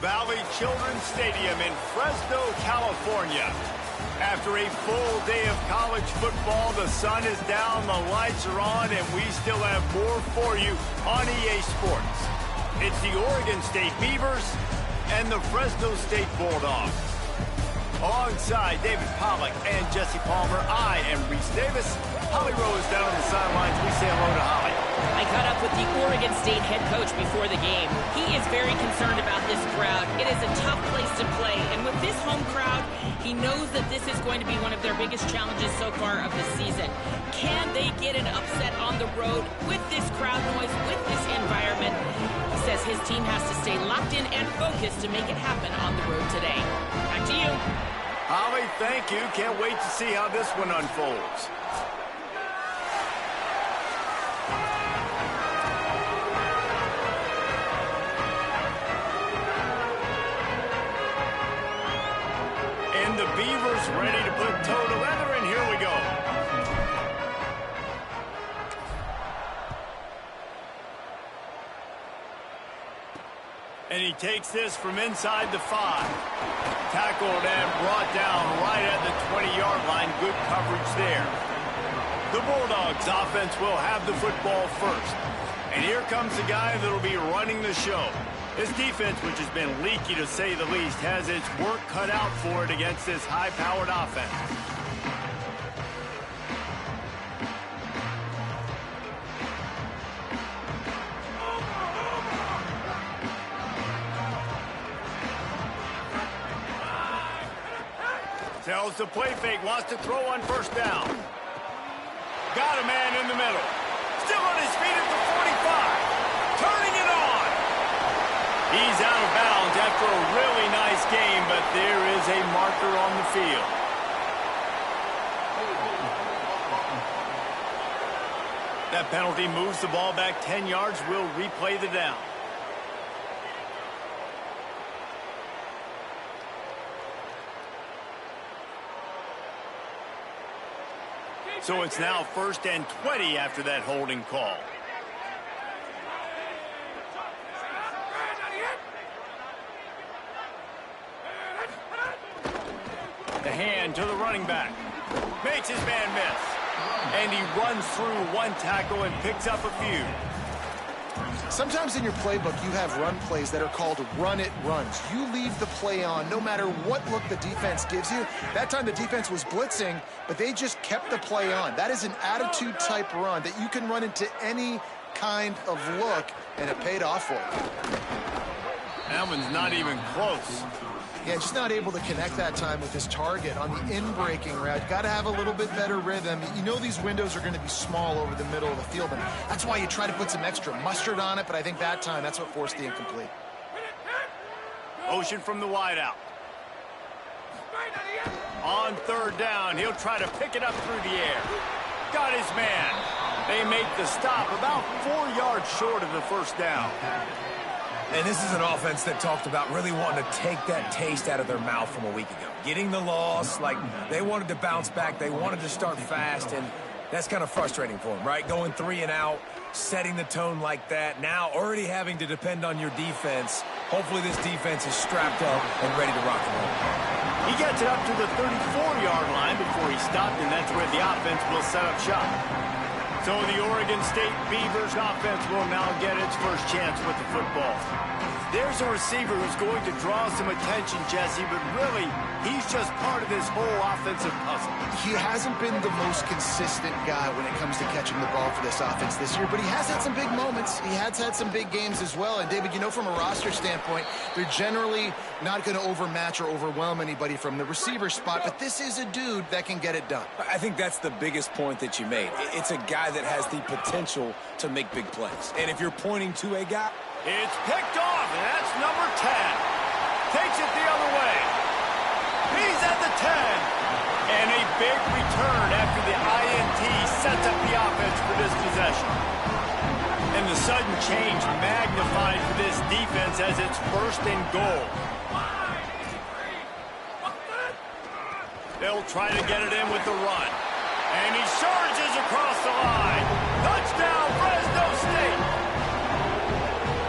Valley Children's Stadium in Fresno, California. After a full day of college football, the sun is down, the lights are on, and we still have more for you on EA Sports. It's the Oregon State Beavers and the Fresno State Bulldogs. Alongside David Pollack and Jesse Palmer, I am Reese Davis. Holly Rose down on the sidelines. We say hello to Holly. I caught up with the Oregon State head coach before the game. He is very concerned about this crowd. It is a tough place to play, and with this home crowd, he knows that this is going to be one of their biggest challenges so far of the season. Can they get an upset on the road with this crowd noise, with this environment? He says his team has to stay locked in and focused to make it happen on the road today. Back to you. Holly, thank you. Can't wait to see how this one unfolds. And the Beavers ready to put toe to leather, and here we go. And he takes this from inside the 5. Tackled and brought down right at the 20-yard line. Good coverage there. The Bulldogs offense will have the football first. And here comes the guy that will be running the show. This defense, which has been leaky to say the least, has its work cut out for it against this high-powered offense. Tells the play fake, wants to throw on first down. Got a man in the middle. Still on his feet at the 45. Turning it on. He's out of bounds after a really nice game, but there is a marker on the field. That penalty moves the ball back 10 yards. We'll replay the down. So it's now 1st and 20 after that holding call. The hand to the running back. Makes his man miss. And he runs through one tackle and picks up a few. Sometimes in your playbook, you have run plays that are called run-it runs. You leave the play on no matter what look the defense gives you. That time the defense was blitzing, but they just kept the play on. That is an attitude-type run that you can run into any kind of look, and it paid off for you. That one's not even close. Yeah, just not able to connect that time with his target on the in-breaking route. Got to have a little bit better rhythm. You know these windows are going to be small over the middle of the field, and that's why you try to put some extra mustard on it, but I think that time that's what forced the incomplete. Motion from the wideout. On 3rd down, he'll try to pick it up through the air. Got his man. They make the stop about 4 yards short of the first down. And this is an offense that talked about really wanting to take that taste out of their mouth from a week ago. Getting the loss, like they wanted to bounce back, they wanted to start fast, and that's kind of frustrating for them, right? Going 3 and out, setting the tone like that, now already having to depend on your defense. Hopefully this defense is strapped up and ready to rock and roll. He gets it up to the 34-yard line before he stopped, and that's where the offense will set up shop. So the Oregon State Beavers offense will now get its first chance with the football. There's a receiver who's going to draw some attention, Jesse, but really, he's just part of this whole offensive puzzle. He hasn't been the most consistent guy when it comes to catching the ball for this offense this year, but he has had some big moments. He has had some big games as well. And, David, you know, from a roster standpoint, they're generally not going to overmatch or overwhelm anybody from the receiver spot, but this is a dude that can get it done. I think that's the biggest point that you made. It's a guy that has the potential to make big plays. And if you're pointing to a guy... It's picked off, and that's number 10. Takes it the other way. He's at the 10. And a big return after the INT sets up the offense for this possession. And the sudden change magnified for this defense as it's 1st and goal. They'll try to get it in with the run. And he surges across the line. Touchdown, Fresno State.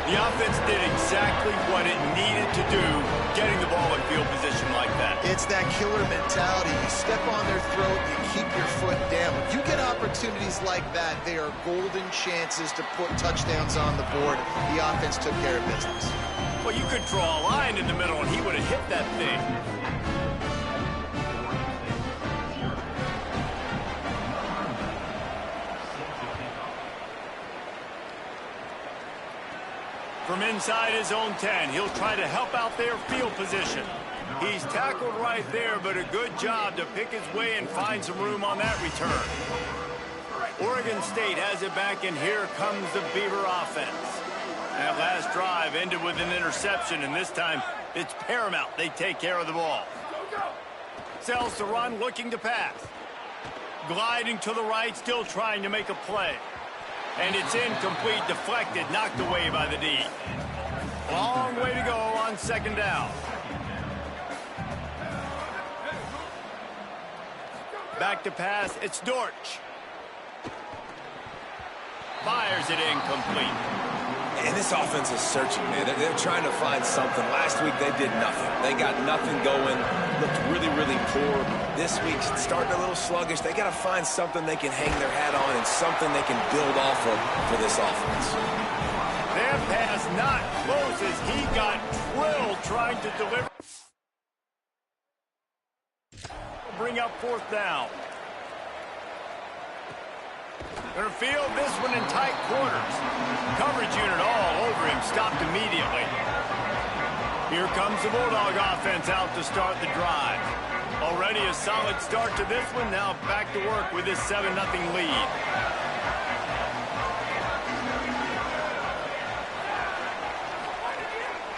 The The offense did exactly what it needed to do, getting the ball in field position like that. It's that killer mentality. You step on their throat, you keep your foot down. When you get opportunities like that, they are golden chances to put touchdowns on the board. The offense took care of business. Well, you could draw a line in the middle, and he would have hit that thing. From inside his own 10, he'll try to help out their field position. He's tackled right there, but a good job to pick his way and find some room on that return. Oregon State has it back, and here comes the Beaver offense. That last drive ended with an interception, and this time it's paramount they take care of the ball. Sells to run, looking to pass. Gliding to the right, still trying to make a play. And it's incomplete, deflected, knocked away by the D. Long way to go on second down. Back to pass, it's Dortch. Fires it incomplete. And this offense is searching, man. They're trying to find something. Last week, they did nothing. They got nothing going. Looked really, really poor. This week's starting a little sluggish. They got to find something they can hang their hat on and something they can build off of for this offense. Their pass not close as he got drilled trying to deliver. Bring up fourth down. Gonna field this one in tight quarters. Coverage unit all over him, stopped immediately. Here comes the Bulldog offense out to start the drive. Already a solid start to this one, now back to work with this 7-0 lead.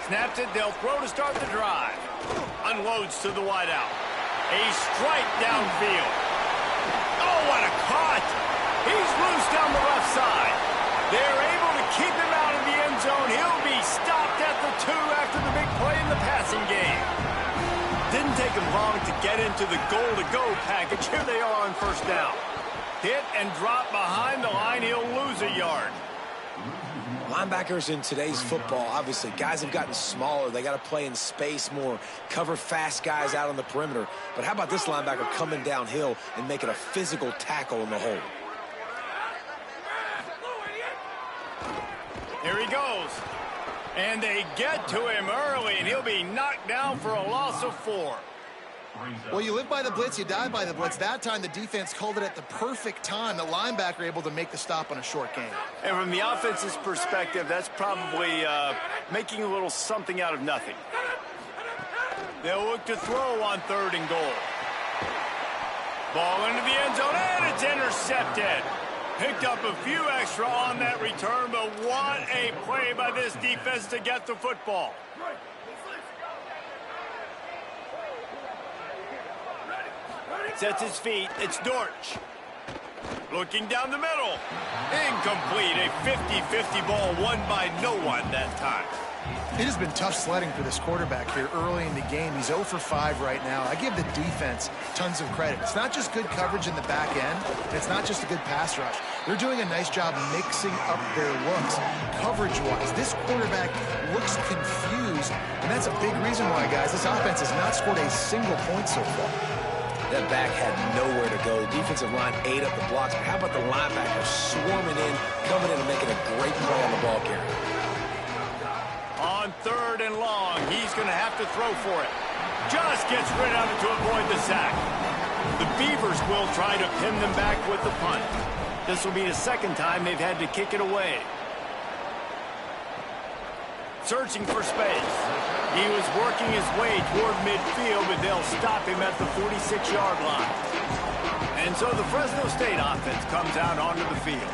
Snaps it, they'll throw to start the drive. Unloads to the wideout. A strike downfield. Oh, what a cut! He's loose down the left side. They're able to keep him out of the end zone. He'll be stopped at the 2 after the big play in the passing game. Didn't take him long to get into the goal-to-go package. Here they are on first down. Hit and drop behind the line. He'll lose a yard. Linebackers in today's football, obviously, guys have gotten smaller. They got to play in space more, cover fast guys out on the perimeter. But how about this linebacker coming downhill and making a physical tackle in the hole? Here he goes. And they get to him early, and he'll be knocked down for a loss of 4. Well, you live by the blitz, you die by the blitz. That time, the defense called it at the perfect time. The linebacker able to make the stop on a short gain. And from the offense's perspective, that's probably making a little something out of nothing. They'll look to throw on 3rd and goal. Ball into the end zone, and it's intercepted. Picked up a few extra on that return, but what a play by this defense to get the football. Sets his feet. It's Dortch. Looking down the middle. Incomplete. A 50-50 ball won by no one that time. It has been tough sledding for this quarterback here early in the game. He's 0 for 5 right now. I give the defense tons of credit. It's not just good coverage in the back end. It's not just a good pass rush. They're doing a nice job mixing up their looks coverage-wise. This quarterback looks confused, and that's a big reason why, guys, this offense has not scored a single point so far. That back had nowhere to go. Defensive line ate up the blocks. But how about the linebackers swarming in, coming in and making a great play on the ball carrier? On 3rd and long, he's going to have to throw for it. Just gets rid of it to avoid the sack. The Beavers will try to pin them back with the punt. This will be the 2nd time they've had to kick it away. Searching for space. He was working his way toward midfield, but they'll stop him at the 46-yard line. And so the Fresno State offense comes out onto the field.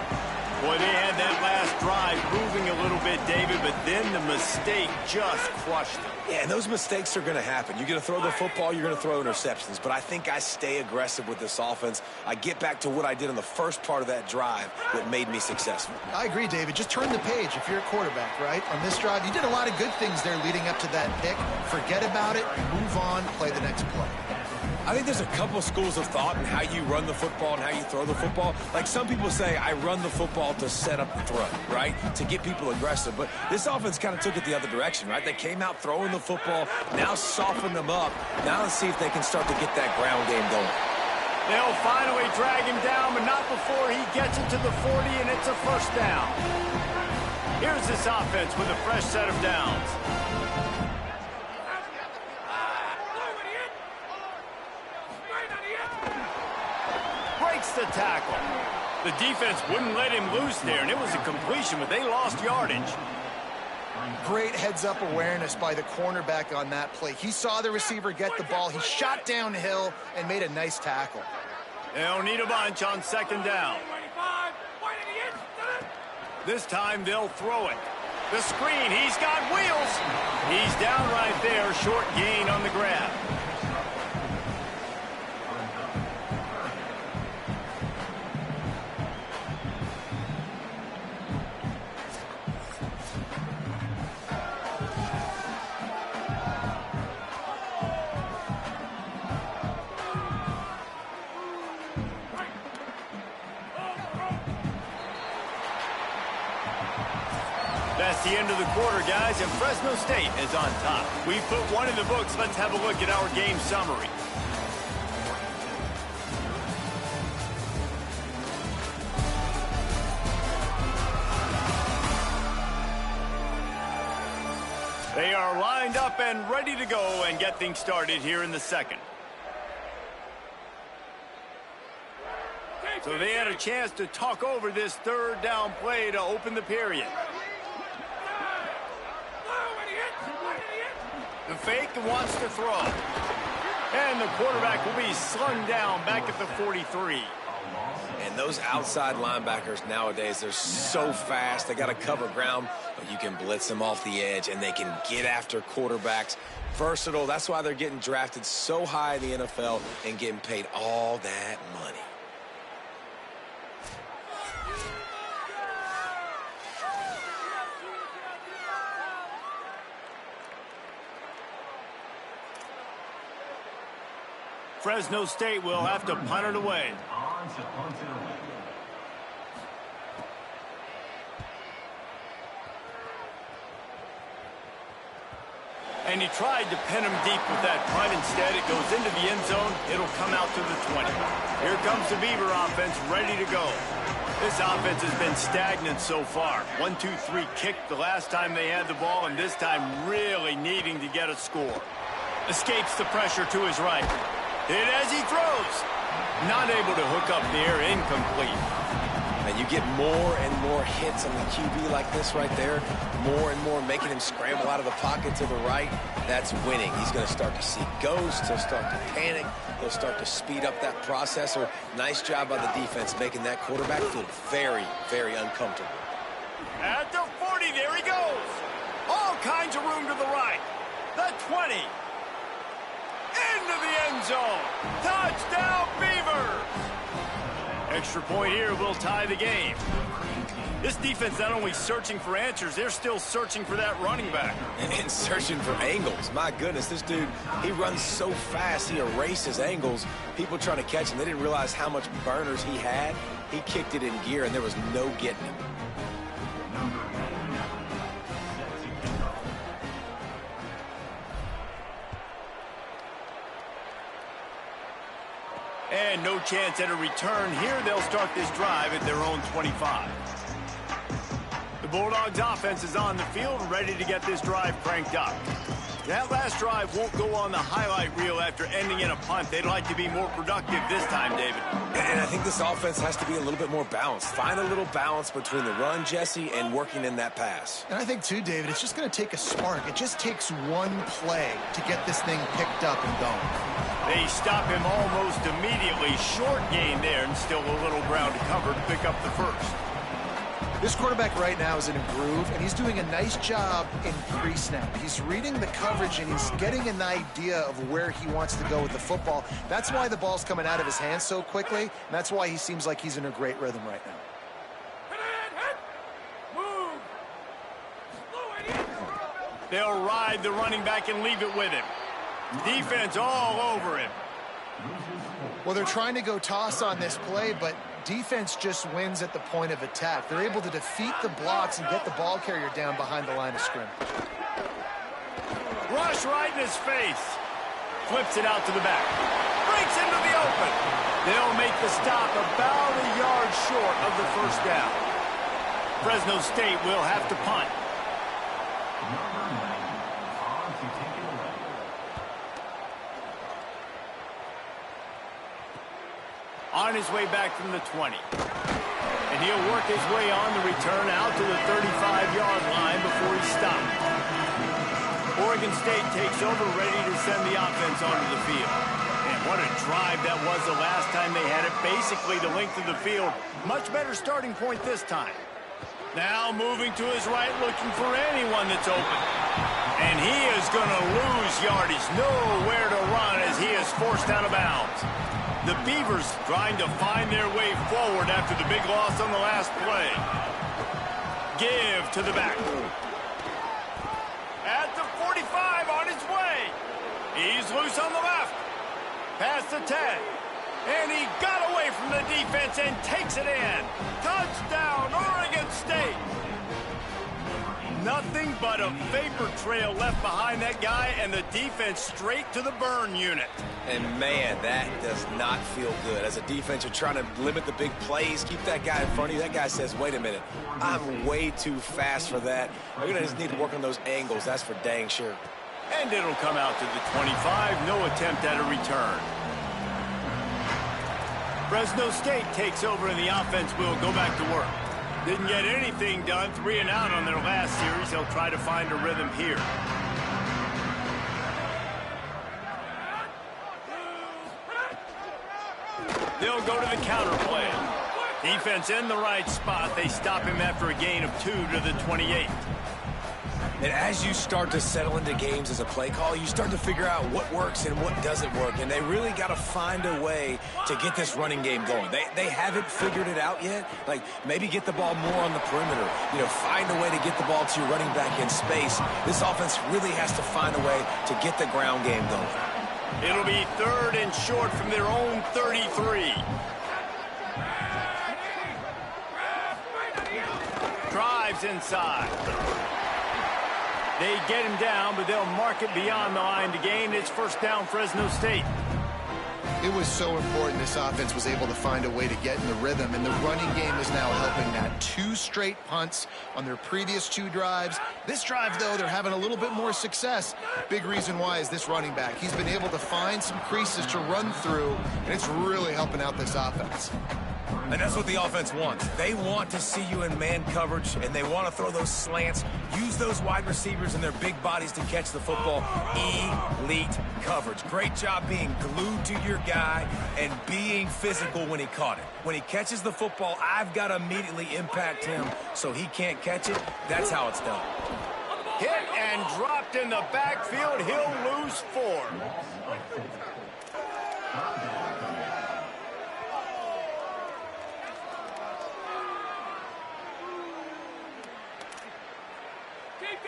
Boy, they had that last drive moving a little bit, David, but then the mistake just crushed them. Yeah, and those mistakes are going to happen. You're going to throw the football, you're going to throw interceptions. But I think I stay aggressive with this offense. I get back to what I did in the first part of that drive that made me successful. I agree, David. Just turn the page if you're a quarterback, right? On this drive, you did a lot of good things there leading up to that pick. Forget about it, move on, play the next play. I think there's a couple schools of thought in how you run the football and how you throw the football. Like some people say, I run the football to set up the throw, right? To get people aggressive. But this offense kind of took it the other direction, right? They came out throwing the football, now soften them up. Now let's see if they can start to get that ground game going. They'll finally drag him down, but not before he gets it to the 40, and it's a first down. Here's this offense with a fresh set of downs. Breaks the tackle. The defense wouldn't let him loose there, and it was a completion, but they lost yardage. Great heads-up awareness by the cornerback on that play. He saw the receiver get the ball. He shot downhill and made a nice tackle. They'll need a bunch on second down. This time they'll throw it. The screen, he's got wheels. He's down right there, short gain on the grab. That's the end of the quarter, guys, and Fresno State is on top. We put one in the books. Let's have a look at our game summary. They are lined up and ready to go and get things started here in the second. So they had a chance to talk over this third down play to open the period. The fake wants to throw. And the quarterback will be slung down back at the 43. And those outside linebackers nowadays, they're so fast. They got to cover ground, but you can blitz them off the edge, and they can get after quarterbacks. Versatile. That's why they're getting drafted so high in the NFL and getting paid all that money. Fresno State will have to punt it away. And he tried to pin him deep with that punt. Instead, it goes into the end zone. It'll come out to the 20. Here comes the Beaver offense ready to go. This offense has been stagnant so far. 1-2-3 kicked the last time they had the ball, and this time really needing to get a score. Escapes the pressure to his right. Hit as he throws. Not able to hook up there, incomplete. And you get more and more hits on the QB like this right there. More and more making him scramble out of the pocket to the right. That's winning. He's going to start to see ghosts. He'll start to panic. He'll start to speed up that processor. Nice job by the defense making that quarterback feel very, very uncomfortable. At the 40, there he goes. All kinds of room to the right. The 20. Into the end zone. Touchdown, Beavers. Extra point here will tie the game. This defense not only searching for answers, they're still searching for that running back. And searching for angles. My goodness, this dude, he runs so fast, he erases angles. People trying to catch him, they didn't realize how much burners he had. He kicked it in gear, and there was no getting him. And no chance at a return here. They'll start this drive at their own 25. The Bulldogs offense is on the field, ready to get this drive cranked up. That last drive won't go on the highlight reel after ending in a punt. They'd like to be more productive this time, David. And I think this offense has to be a little bit more balanced. Find a little balance between the run, Jesse, and working in that pass. And I think, too, David, it's just going to take a spark. It just takes one play to get this thing picked up and going. They stop him almost immediately. Short gain there, and still a little ground to cover to pick up the first. This quarterback right now is in a groove, and he's doing a nice job in pre-snap. He's reading the coverage, and he's getting an idea of where he wants to go with the football. That's why the ball's coming out of his hands so quickly, and that's why he seems like he's in a great rhythm right now. They'll ride the running back and leave it with him. Defense all over him. Well, they're trying to go toss on this play, but defense just wins at the point of attack. They're able to defeat the blocks and get the ball carrier down behind the line of scrimmage. Rush right in his face. Flips it out to the back. Breaks into the open. They'll make the stop about a yard short of the first down. Fresno State will have to punt. On his way back from the 20. And he'll work his way on the return out to the 35-yard line before he stopped. Oregon State takes over, ready to send the offense onto the field. And what a drive that was the last time they had it. Basically the length of the field. Much better starting point this time. Now moving to his right, looking for anyone that's open. And he is going to lose yardage. Nowhere to run as he is forced out of bounds. The Beavers trying to find their way forward after the big loss on the last play. Give to the back. At the 45 on his way. He's loose on the left. Past the 10. And he got away from the defense and takes it in. Touchdown, Oregon State. Nothing but a vapor trail left behind that guy, and the defense straight to the burn unit. And, man, that does not feel good. As a defense, you're trying to limit the big plays, keep that guy in front of you. That guy says, wait a minute, I'm way too fast for that. We're going to just need to work on those angles. That's for dang sure. And it'll come out to the 25. No attempt at a return. Fresno State takes over, and the offense will go back to work. Didn't get anything done, 3 and out on their last series. They'll try to find a rhythm here. They'll go to the counter play. Defense in the right spot. They stop him after a gain of 2 to the 28. And as you start to settle into games as a play call, you start to figure out what works and what doesn't work. And they really got to find a way to get this running game going. They haven't figured it out yet. Like, maybe get the ball more on the perimeter. You know, find a way to get the ball to your running back in space. This offense really has to find a way to get the ground game going. It'll be 3rd and short from their own 33. Drives inside. They get him down, but they'll mark it beyond the line to gain. It's first down, Fresno State. It was so important this offense was able to find a way to get in the rhythm, and the running game is now helping that. 2 straight punts on their previous 2 drives. This drive, though, they're having a little bit more success. Big reason why is this running back. He's been able to find some creases to run through, and it's really helping out this offense. And that's what the offense wants. They want to see you in man coverage, and they want to throw those slants, use those wide receivers and their big bodies to catch the football. Elite coverage. Great job being glued to your guy and being physical when he caught it. When he catches the football, I've got to immediately impact him so he can't catch it. That's how it's done. Hit and dropped in the backfield. He'll lose 4.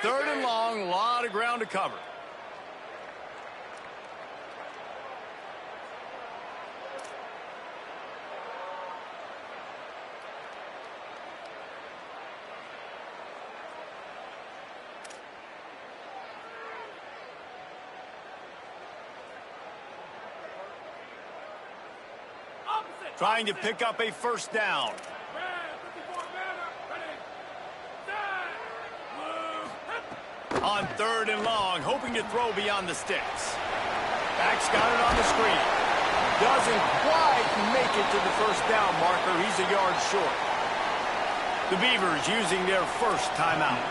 Third and long, a lot of ground to cover. Trying to pick up a first down. On 3rd and long, hoping to throw beyond the sticks. Back's got it on the screen. Doesn't quite make it to the first down marker. He's a yard short. The Beavers using their first timeout.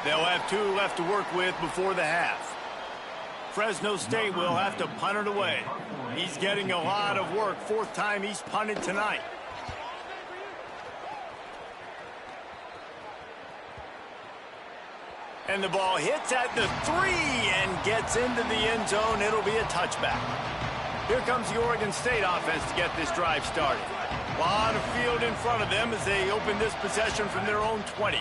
They'll have 2 left to work with before the half. Fresno State will have to punt it away. He's getting a lot of work. 4th time he's punted tonight. And the ball hits at the 3 and gets into the end zone. It'll be a touchback. Here comes the Oregon State offense to get this drive started. A lot of field in front of them as they open this possession from their own 20.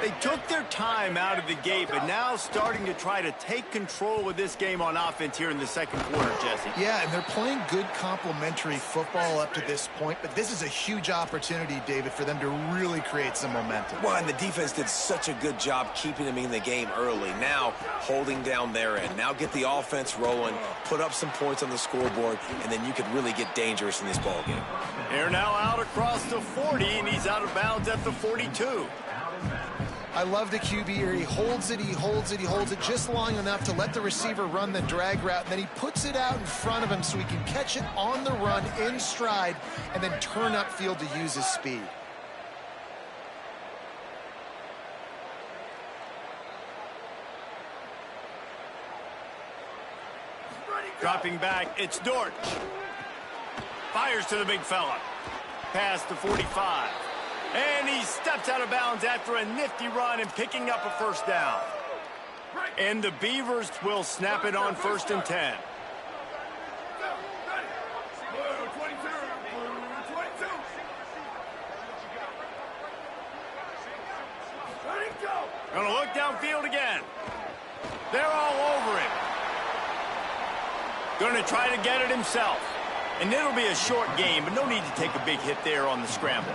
They took their time out of the gate, but now starting to try to take control of this game on offense here in the second quarter, Jesse. Yeah, and they're playing good complementary football up to this point, but this is a huge opportunity, David, for them to really create some momentum. Well, and the defense did such a good job keeping them in the game early. Now, holding down their end. Now get the offense rolling, put up some points on the scoreboard, and then you could really get dangerous in this ball game. They're now out across the 40, and he's out of bounds at the 42. I love the QB here. He holds it, he holds it, he holds it just long enough to let the receiver run the drag route, and then he puts it out in front of him so he can catch it on the run in stride and then turn upfield to use his speed. Dropping back, it's Dortch. Fires to the big fella. Past the 45. And he steps out of bounds after a nifty run and picking up a first down. And the Beavers will snap it on 1st and 10. Gonna look downfield again. They're all over him. Gonna try to get it himself. And it'll be a short game, but no need to take a big hit there on the scramble.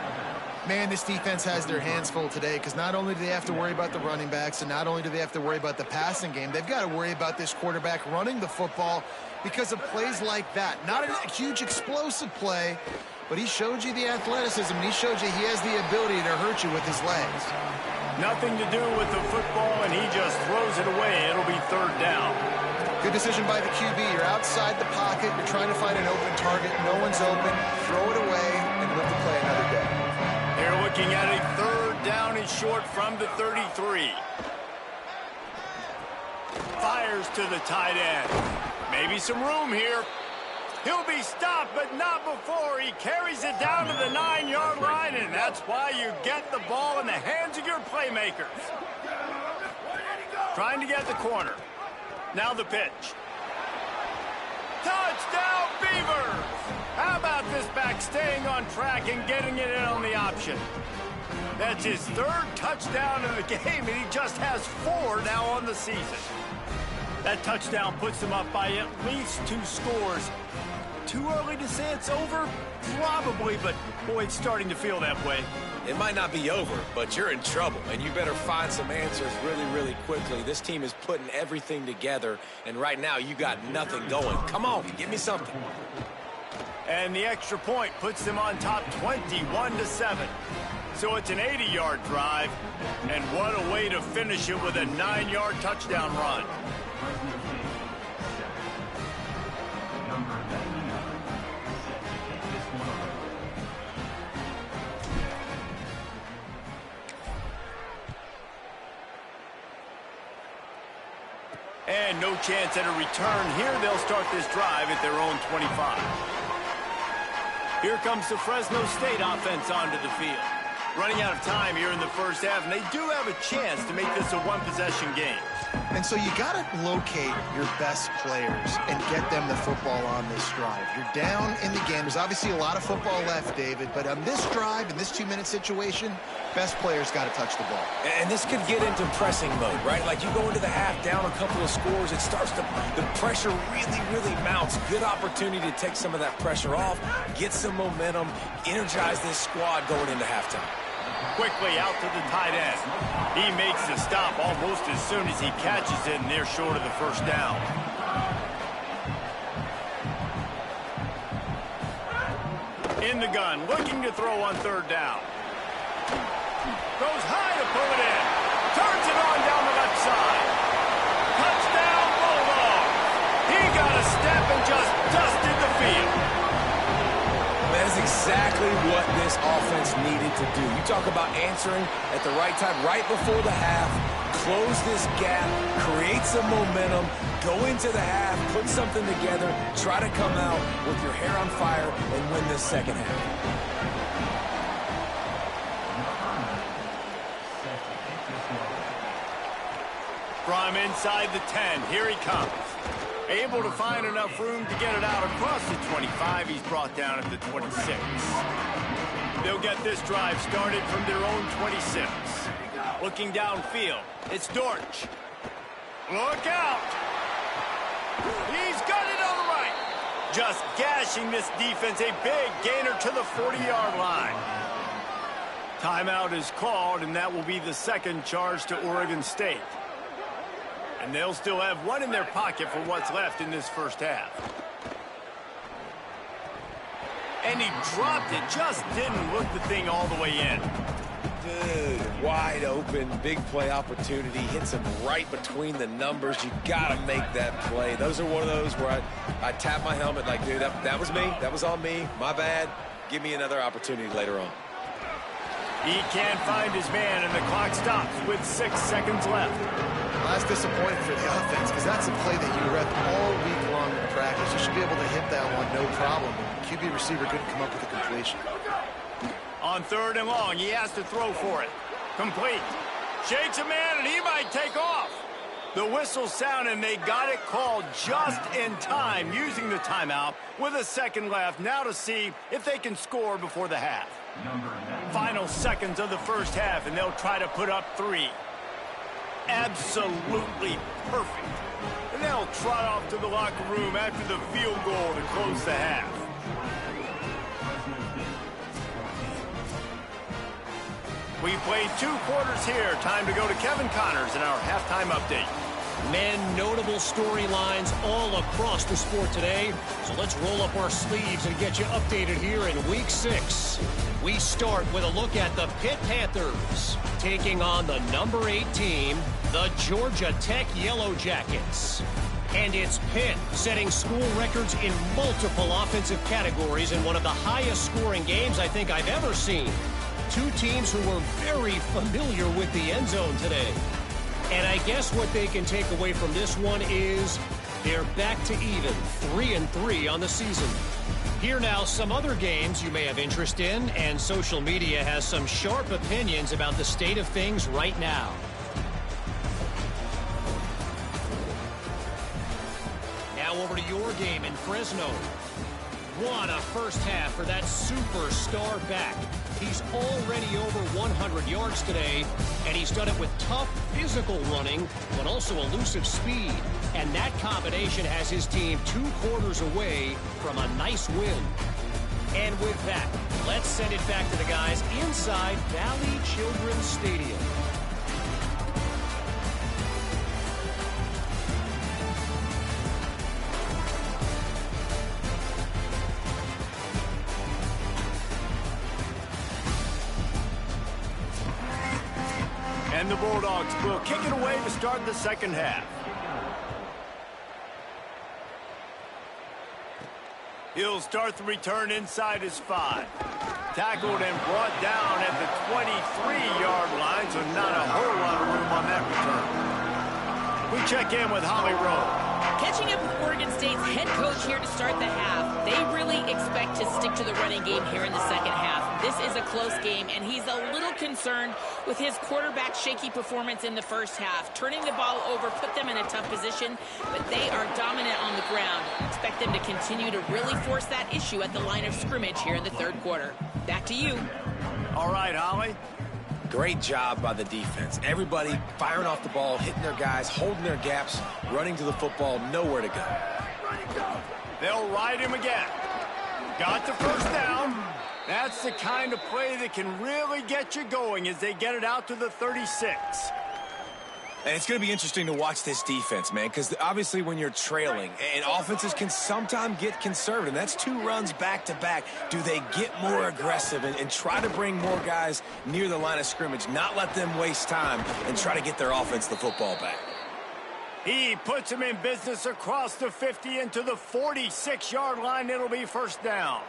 Man, this defense has their hands full today because not only do they have to worry about the running backs and not only do they have to worry about the passing game, they've got to worry about this quarterback running the football because of plays like that. Not a huge explosive play, but he showed you the athleticism, and he showed you he has the ability to hurt you with his legs. Nothing to do with the football, and he just throws it away. It'll be 3rd down. Good decision by the QB. You're outside the pocket. You're trying to find an open target. No one's open. Throw it away and live to play another day. They're looking at a 3rd down and short from the 33. Fires to the tight end. Maybe some room here. He'll be stopped, but not before he carries it down to the 9-yard line, and that's why you get the ball in the hands of your playmakers. Trying to get the corner. Now the pitch. Touchdown, Beavers! How about this back staying on track and getting it in on the option? That's his 3rd touchdown of the game, and he just has 4 now on the season. That touchdown puts him up by at least 2 scores. Too early to say it's over? Probably, but boy, it's starting to feel that way. It might not be over, but you're in trouble, and you better find some answers really, really quickly. This team is putting everything together, and right now you got nothing going. Come on, give me something. And the extra point puts them on top 21-7. So it's an 80-yard drive, and what a way to finish it with a 9-yard touchdown run. And no chance at a return here. They'll start this drive at their own 25. Here comes the Fresno State offense onto the field. Running out of time here in the first half, and they do have a chance to make this a one-possession game. And so you got to locate your best players and get them the football on this drive. You're down in the game. There's obviously a lot of football left, David, but on this drive, in this 2-minute situation, best players got to touch the ball. And this could get into pressing mode, right? Like you go into the half down a couple of scores, it starts to, the pressure really, really mounts. Good opportunity to take some of that pressure off, get some momentum, energize this squad going into halftime. Quickly out to the tight end. He makes the stop almost as soon as he catches it, and they're short of the first down. In the gun, looking to throw on 3rd down. Goes high to pull it in. Turns it on down the left side. Touchdown, Bulldogs. He got a step and just dusted the field. That is exactly what this offense needed to do. You talk about answering at the right time, right before the half, close this gap, create some momentum, go into the half, put something together, try to come out with your hair on fire and win this second half. From inside the 10, here he comes. Able to find enough room to get it out across the 25. He's brought down at the 26. They'll get this drive started from their own 26. Looking downfield, it's Dortch. Look out! He's got it on the right. Just gashing this defense, a big gainer to the 40-yard line. Timeout is called, and that will be the second charge to Oregon State. And they'll still have one in their pocket for what's left in this first half. And he dropped it, just didn't look the thing all the way in. Dude, wide open, big play opportunity, hits him right between the numbers. You gotta make that play. Those are one of those where I tap my helmet like, dude, that was me. That was on me. My bad. Give me another opportunity later on. He can't find his man, and the clock stops with 6 seconds left. Well, that's disappointing for the offense because that's a play that you rep all week long in practice. You should be able to hit that one no problem. The QB receiver couldn't come up with a completion. On 3rd and long, he has to throw for it. Complete. Shakes a man, and he might take off. The whistle sound, and they got it called just in time, using the timeout with a second left. Now to see if they can score before the half. Final seconds of the first half, and they'll try to put up 3. Absolutely perfect. And they'll trot off to the locker room after the field goal to close the half. We played 2 quarters here. Time to go to Kevin Connors in our halftime update. Men, notable storylines all across the sport today. So let's roll up our sleeves and get you updated here in Week 6. We start with a look at the Pitt Panthers taking on the number 8 team, the Georgia Tech Yellow Jackets. And it's Pitt setting school records in multiple offensive categories in one of the highest scoring games I think I've ever seen. 2 teams who were very familiar with the end zone today. And I guess what they can take away from this one is they're back to even, 3-3 on the season. Here now, some other games you may have interest in, and social media has some sharp opinions about the state of things right now. Now over to your game in Fresno. What a first half for that superstar back. He's already over 100 yards today, and he's done it with tough physical running, but also elusive speed. And that combination has his team 2 quarters away from a nice win. And with that, let's send it back to the guys inside Valley Children's Stadium. And the Bulldogs will kick it away to start the second half. He'll start the return inside his 5. Tackled and brought down at the 23-yard line, so not a whole lot of room on that return. We check in with Holly Rowe. Catching up with Oregon State's head coach here to start the half. They really expect to stick to the running game here in the second half. This is a close game, and he's a little concerned with his quarterback's shaky performance in the first half. Turning the ball over put them in a tough position, but they are dominant on the ground. Expect them to continue to really force that issue at the line of scrimmage here in the 3rd quarter. Back to you. All right, Holly. Great job by the defense. Everybody firing off the ball, hitting their guys, holding their gaps, running to the football, nowhere to go. They'll ride him again. Got the first down. That's the kind of play that can really get you going as they get it out to the 36. And it's going to be interesting to watch this defense, man, because obviously when you're trailing, and offenses can sometimes get conservative, and that's 2 runs back-to-back. Do they get more aggressive and try to bring more guys near the line of scrimmage, not let them waste time, and try to get their offense the football back? He puts him in business across the 50 into the 46-yard line. It'll be first down.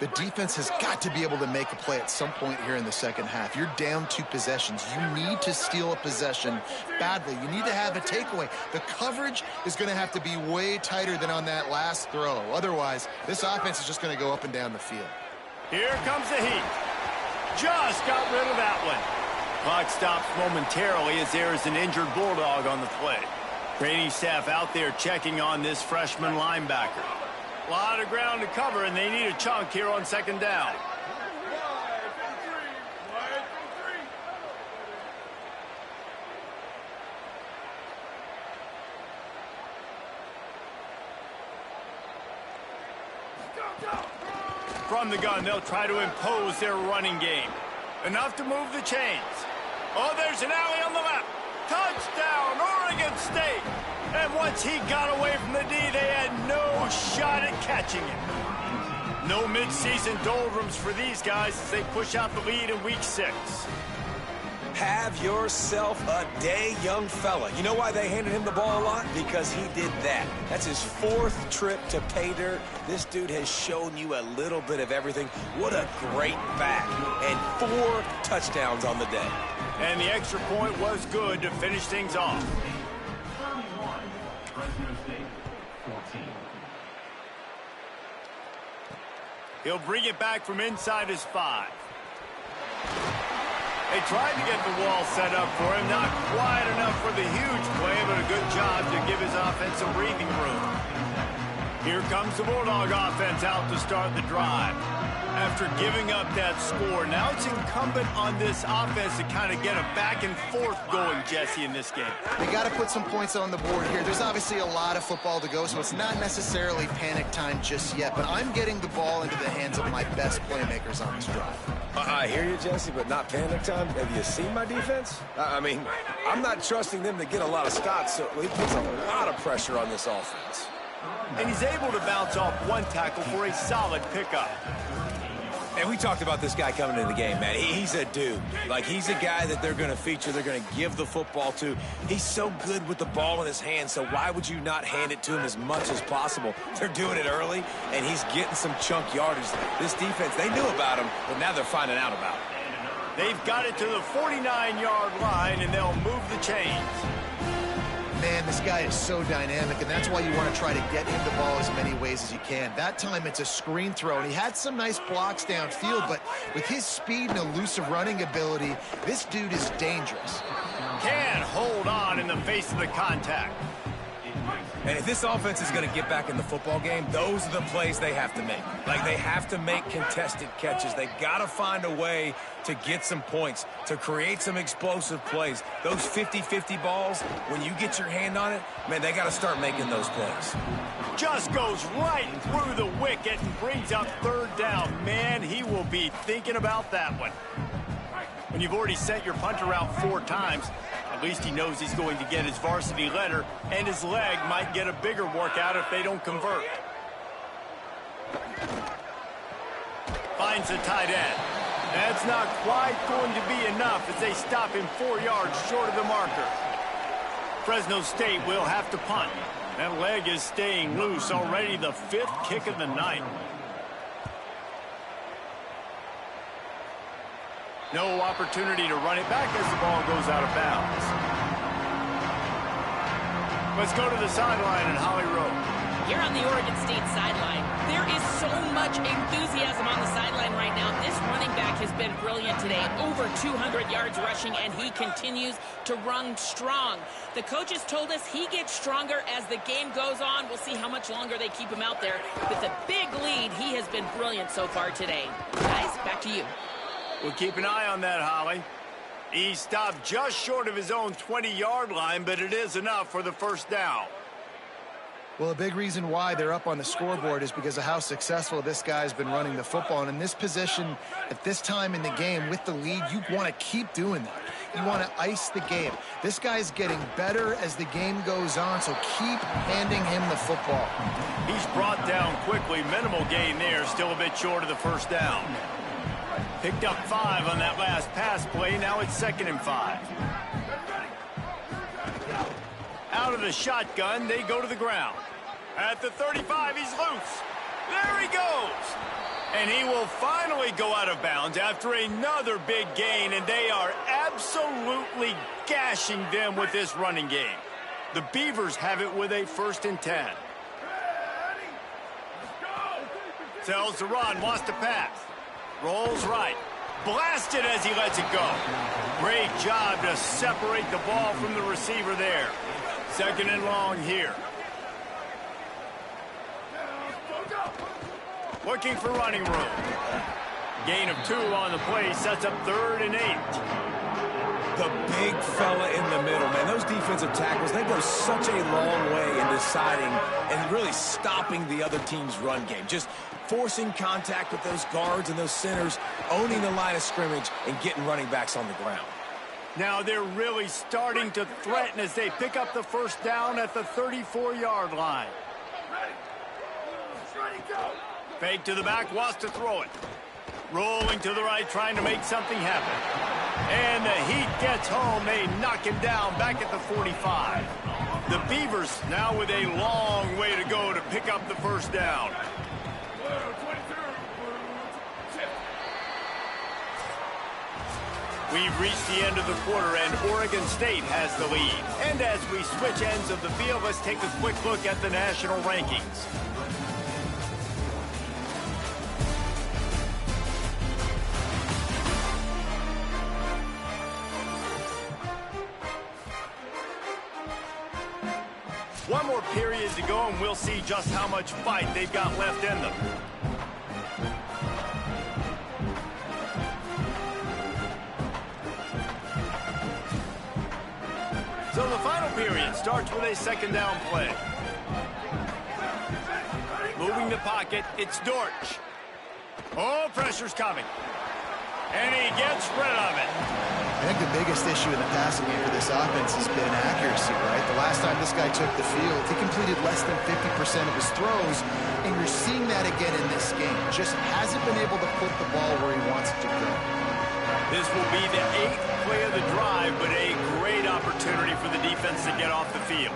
The defense has got to be able to make a play at some point here in the second half. You're down 2 possessions. You need to steal a possession badly. You need to have a takeaway. The coverage is going to have to be way tighter than on that last throw. Otherwise, this offense is just going to go up and down the field. Here comes the heat. Just got rid of that one. Clock stops momentarily as there is an injured Bulldog on the play. Training staff out there checking on this freshman linebacker. A lot of ground to cover, and they need a chunk here on second down. From the gun, they'll try to impose their running game. Enough to move the chains. Oh, there's an alley on the left. Touchdown, Oregon State. And once he got away from the D, they had no shot at catching him. No midseason doldrums for these guys as they push out the lead in week 6. Have yourself a day, young fella. You know why they handed him the ball a lot? Because he did that. That's his 4th trip to pay dirt. This dude has shown you a little bit of everything. What a great back. And 4 touchdowns on the day. And the extra point was good to finish things off. He'll bring it back from inside his 5. They tried to get the wall set up for him. Not quite enough for the huge play, but a good job to give his offense some breathing room. Here comes the Bulldog offense out to start the drive. After giving up that score, now it's incumbent on this offense to kind of get a back and forth going, Jesse, in this game. They got to put some points on the board here. There's obviously a lot of football to go, so it's not necessarily panic time just yet, but I'm getting the ball into the hands of my best playmakers on this drive. I hear you, Jesse, but not panic time. Have you seen my defense? I mean, I'm not trusting them to get a lot of stops, so he puts a lot of pressure on this offense. And he's able to bounce off one tackle for a solid pickup. And we talked about this guy coming into the game, man. He's a dude. Like, he's a guy that they're going to feature, they're going to give the football to. He's so good with the ball in his hands, so why would you not hand it to him as much as possible? They're doing it early, and he's getting some chunk yardage. This defense, they knew about him, but now they're finding out about him. They've got it to the 49-yard line, and they'll move the chains. Man, this guy is so dynamic, and that's why you want to try to get him the ball as many ways as you can. That time, it's a screen throw, and he had some nice blocks downfield, but with his speed and elusive running ability, this dude is dangerous. Can hold on in the face of the contact. And if this offense is going to get back in the football game, those are the plays they have to make. Like, they have to make contested catches. They got to find a way to get some points, to create some explosive plays. Those 50-50 balls, when you get your hand on it, man, they got to start making those plays. Just goes right through the wicket and brings up 3rd down. Man, he will be thinking about that one. When you've already sent your punter out 4 times, at least he knows he's going to get his varsity letter, and his leg might get a bigger workout if they don't convert. Finds the tight end. That's not quite going to be enough as they stop him 4 yards short of the marker. Fresno State will have to punt. That leg is staying loose, already the 5th kick of the night. No opportunity to run it back as the ball goes out of bounds. Let's go to the sideline in Holly Rowe. Here on the Oregon State sideline, there is so much enthusiasm on the sideline right now. This running back has been brilliant today. Over 200 yards rushing, and he continues to run strong. The coaches told us he gets stronger as the game goes on. We'll see how much longer they keep him out there. With a big lead, he has been brilliant so far today. Guys, back to you. We'll keep an eye on that, Holly. He stopped just short of his own 20-yard line, but it is enough for the 1st down. Well, a big reason why they're up on the scoreboard is because of how successful this guy's been running the football. And in this position, at this time in the game, with the lead, you want to keep doing that. You want to ice the game. This guy's getting better as the game goes on, so keep handing him the football. He's brought down quickly. Minimal gain there, still a bit short of the 1st down. Picked up 5 on that last pass play. Now it's 2nd and 5. Out of the shotgun, they go to the ground. At the 35, he's loose. There he goes. And he will finally go out of bounds after another big gain, and they are absolutely gashing them with this running game. The Beavers have it with a 1st and 10. Tells to run, wants to pass. Rolls right. Blasted as he lets it go. Great job to separate the ball from the receiver there. 2nd and long here. Looking for running room. Gain of 2 on the play sets up 3rd and 8. The big fella in the middle, man. Those defensive tackles, they go such a long way in deciding and really stopping the other team's run game. Just forcing contact with those guards and those centers, owning the line of scrimmage, and getting running backs on the ground. Now they're really starting to threaten as they pick up the first down at the 34-yard line. Fake to the back, wants to throw it. Rolling to the right, trying to make something happen. And the heat gets home. They knock him down back at the 45. The Beavers now with a long way to go to pick up the first down. We've reached the end of the quarter, and Oregon State has the lead. And as we switch ends of the field, let's take a quick look at the national rankings. One more period to go, and we'll see just how much fight they've got left in them. So the final period starts with a second down play. Moving the pocket, it's Dortch. Oh, pressure's coming. And he gets rid of it. I think the biggest issue in the passing game for this offense has been accuracy, right? The last time this guy took the field, he completed less than 50% of his throws, and you're seeing that again in this game. Just hasn't been able to put the ball where he wants it to go. This will be the 8th play of the drive, but a great opportunity for the defense to get off the field.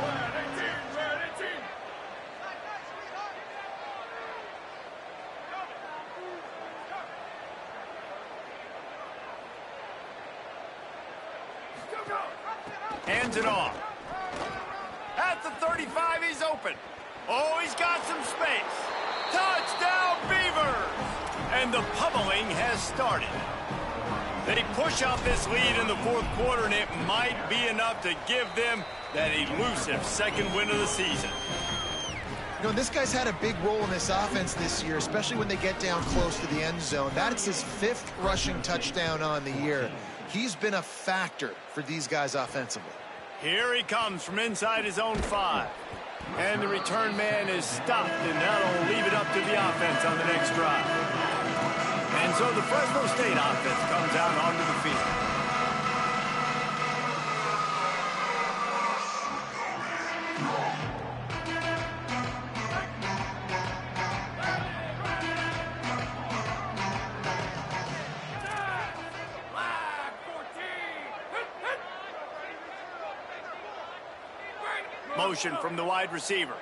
Hands it off. At the 35, he's open. Oh, he's got some space. Touchdown, Beavers! And the pummeling has started. They push out this lead in the fourth quarter, and it might be enough to give them that elusive second win of the season. You know, this guy's had a big role in this offense this year, especially when they get down close to the end zone. That's his 5th rushing touchdown on the year. He's been a factor for these guys offensively. Here he comes from inside his own 5. And the return man is stopped, and that'll leave it up to the offense on the next drive. And so the Fresno State offense comes out onto the field. Motion from the wide receiver.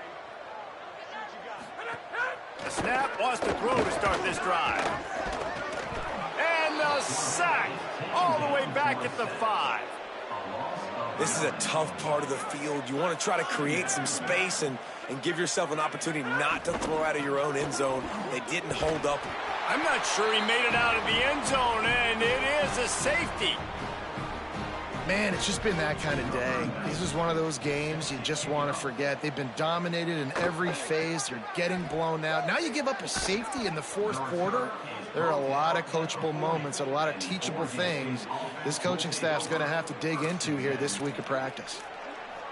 The snap, wants to throw to start this drive. And the sack all the way back at the 5. This is a tough part of the field. You want to try to create some space and give yourself an opportunity not to throw out of your own end zone. They didn't hold up. I'm not sure he made it out of the end zone, and it is a safety. Man, it's just been that kind of day. This is one of those games you just want to forget. They've been dominated in every phase. They're getting blown out. Now you give up a safety in the fourth quarter. There are a lot of coachable moments and a lot of teachable things this coaching staff's going to have to dig into here this week of practice.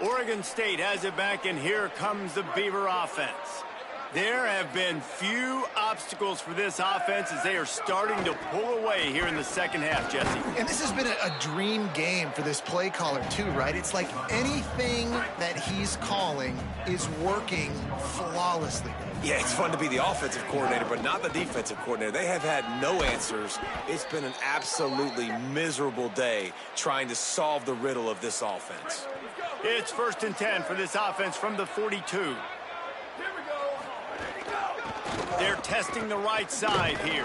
Oregon State has it back, and here comes the Beaver offense. There have been few obstacles for this offense as they are starting to pull away here in the second half, Jesse. And this has been a dream game for this play caller too, right? It's like anything that he's calling is working flawlessly. Yeah, it's fun to be the offensive coordinator, but not the defensive coordinator. They have had no answers. It's been an absolutely miserable day trying to solve the riddle of this offense. It's 1st and 10 for this offense from the 42. They're testing the right side here.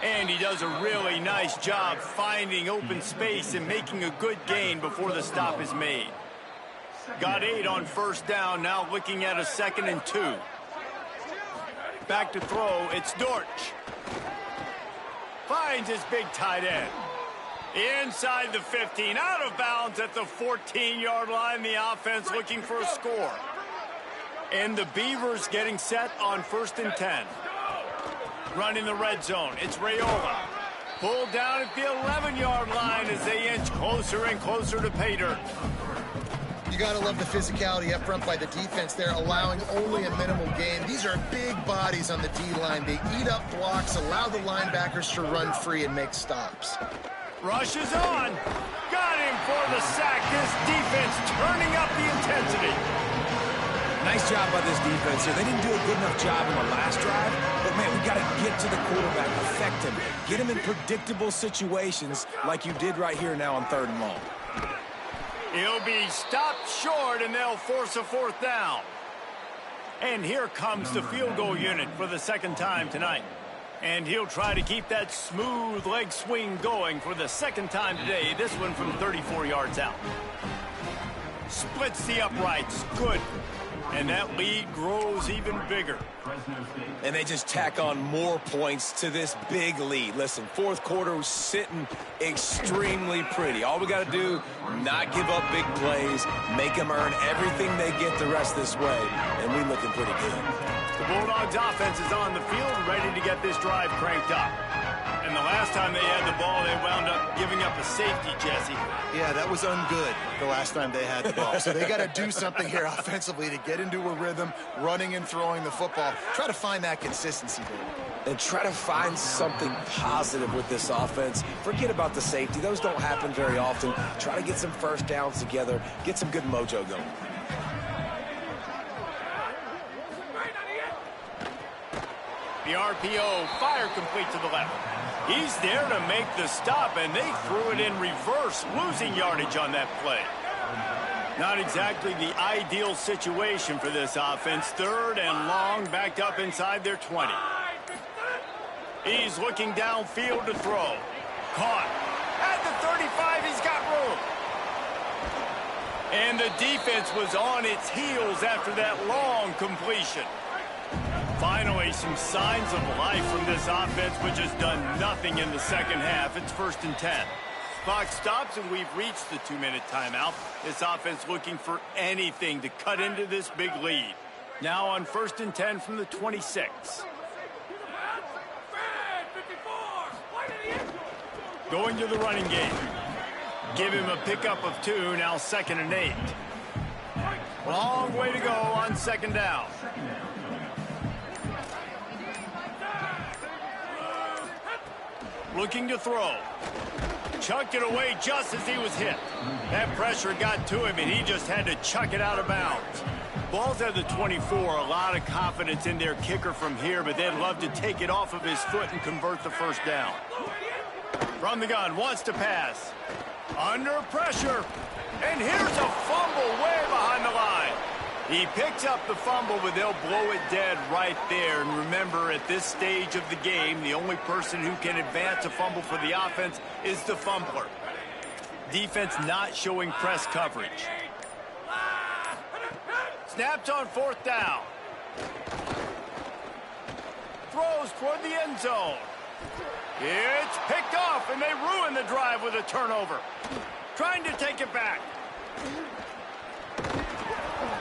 And he does a really nice job finding open space and making a good gain before the stop is made. Got 8 on first down, now looking at a 2nd and 2. Back to throw, it's Dortch. Finds his big tight end. Inside the 15, out of bounds at the 14-yard line. The offense looking for a score. And the Beavers getting set on 1st and 10. Run in the red zone. It's Rayola. Pulled down at the 11-yard line as they inch closer and closer to pay dirt. You got to love the physicality up front by the defense there, allowing only a minimal gain. These are big bodies on the D-line. They eat up blocks, allow the linebackers to run free and make stops. Rush is on. Got him for the sack. This defense turning up the intensity. Nice job by this defense here. They didn't do a good enough job in the last drive, but, man, we got to get to the quarterback, affect him, get him in predictable situations like you did right here now on 3rd and long. He'll be stopped short, and they'll force a 4th down. And here comes the field goal unit for the 2nd time tonight. And he'll try to keep that smooth leg swing going for the 2nd time today, this one from 34 yards out. Splits the uprights. Good. And that lead grows even bigger. And they just tack on more points to this big lead. Listen, 4th quarter was sitting extremely pretty. All we got to do, not give up big plays, make them earn everything they get the rest this way, and we're looking pretty good. The Bulldogs offense is on the field, ready to get this drive cranked up. And the last time they had the ball, they wound up giving up a safety, Jesse. Yeah, that was ungood the last time they had the ball. So they got to do something here offensively to get into a rhythm, running and throwing the football. Try to find that consistency, David. And try to find something positive with this offense. Forget about the safety. Those don't happen very often. Try to get some 1st downs together, get some good mojo going. The RPO, fire complete to the left. He's there to make the stop, and they threw it in reverse, losing yardage on that play. Not exactly the ideal situation for this offense. 3rd and long, backed up inside their 20. He's looking downfield to throw. Caught. At the 35, he's got room. And the defense was on its heels after that long completion. Finally, some signs of life from this offense, which has done nothing in the 2nd half. It's 1st and 10. Clock stops, and we've reached the 2-minute timeout. This offense looking for anything to cut into this big lead. Now on 1st and 10 from the 26. Going to the running game. Give him a pickup of 2, now 2nd and 8. Long way to go on 2nd down. Looking to throw. Chucked it away just as he was hit. That pressure got to him, and he just had to chuck it out of bounds. Ball's at the 24. A lot of confidence in their kicker from here, but they'd love to take it off of his foot and convert the 1st down. From the gun, wants to pass. Under pressure. And here's a fumble way behind the line. He picks up the fumble, but they'll blow it dead right there. And remember, at this stage of the game, the only person who can advance a fumble for the offense is the fumbler. Defense not showing press coverage. Snapped on 4th down. Throws toward the end zone. It's picked off, and they ruin the drive with a turnover. Trying to take it back.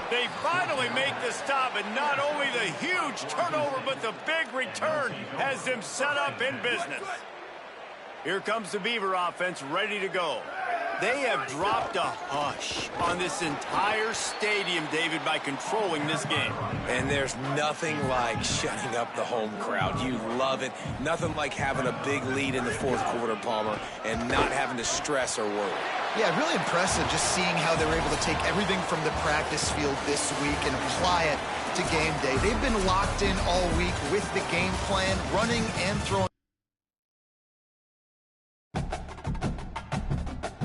They finally make the stop, and not only the huge turnover, but the big return has them set up in business. Here comes the Beaver offense ready to go. They have dropped a hush on this entire stadium, David, by controlling this game. And there's nothing like shutting up the home crowd. You love it. Nothing like having a big lead in the 4th quarter, Palmer, and not having to stress or worry. Yeah, really impressive just seeing how they were able to take everything from the practice field this week and apply it to game day. They've been locked in all week with the game plan, running and throwing.